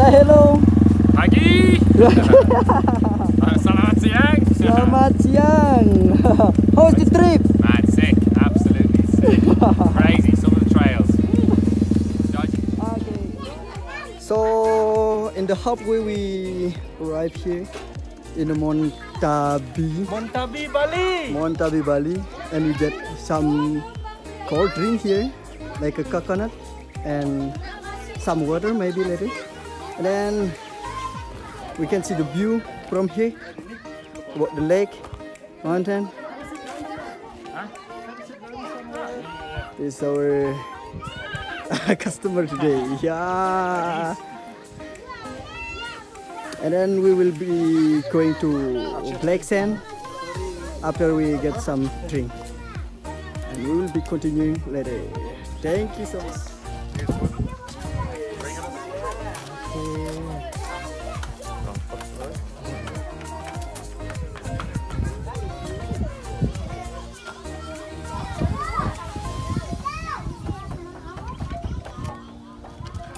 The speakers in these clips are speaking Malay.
Say hello. Pagi. Selamat siang. Selamat siang. How's the trip? Man, sick. Absolutely sick. Crazy. Some of the trails. Okay. So in the halfway we arrive here in the Montabi, Bali, and we get some cold drink here, like a coconut and some water maybe later. And then we can see the view from here, about the lake, mountain. This is our customer today. Yeah. And then we will be going to Black Sand after we get some drink. And we will be continuing later. Thank you so much.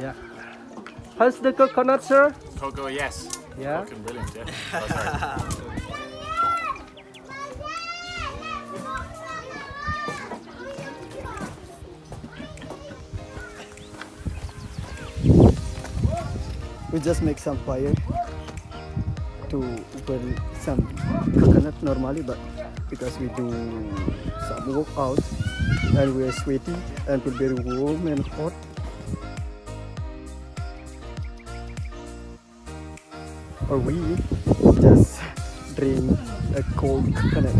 Yeah. How's the coconut, sir? Cocoa, yes. Yeah. Fucking brilliant, yeah. Oh, sorry. We just make some fire to burn some coconut normally, but because we do some workout and we are sweaty and feel very warm and hot. Or we just drink a cold coconut.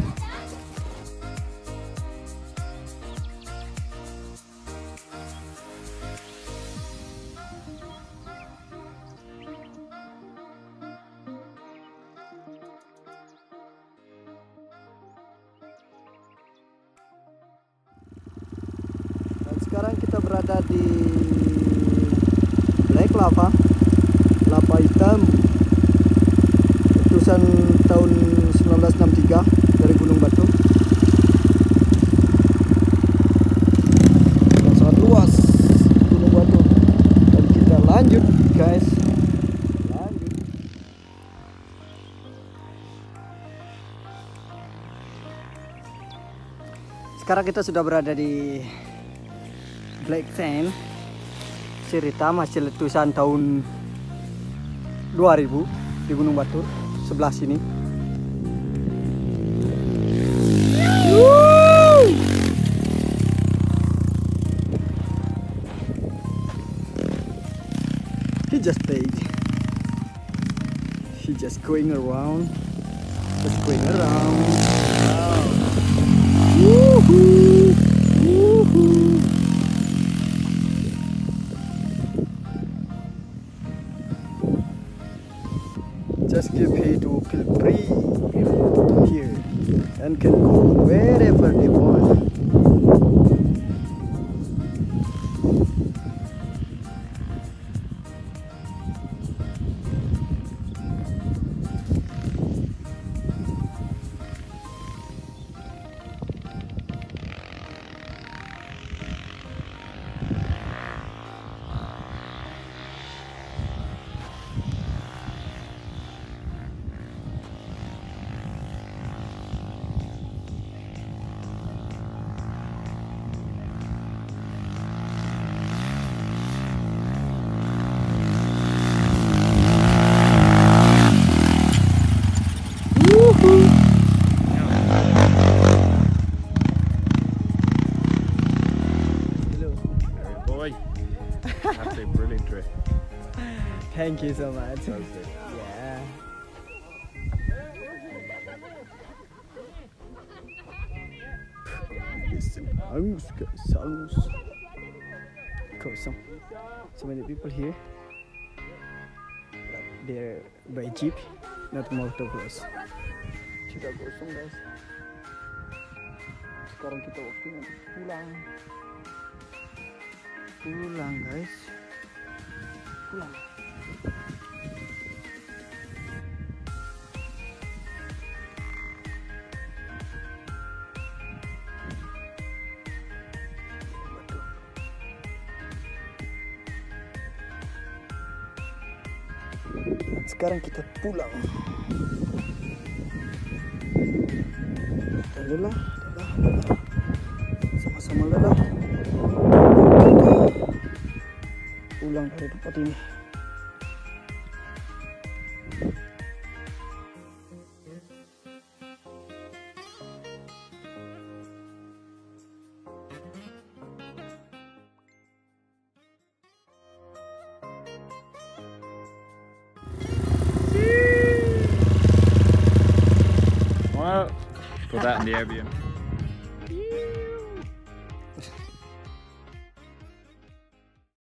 Dan sekarang kita berada di Lake Lava, lava hitam. Letusan tahun 1963 dari Gunung Batu yang sangat luas, Gunung Batu. Dan kita lanjut guys, lanjut. Sekarang kita sudah berada di Black Sand. Cerita masih letusan tahun 2000 di Gunung Batur sebelah sini. Woo! He just played. He just going around. Just going around. Wow. Woohoo! Woohoo! Just give here to feel free here and can go wherever they want. Boy. Absolutely brilliant trip. Thank you so much. That was good. Yeah. Sounds kosong. So many people here. They're by jeep, not motorcycles. Sudah kosong guys. Sekarang kita waktunya pulang. Pulang guys. Pulang. Dan sekarang kita pulang. Kita lelah. Sama-sama lelah. Pulang dari tempat ini. Well, put that in the Airbnb.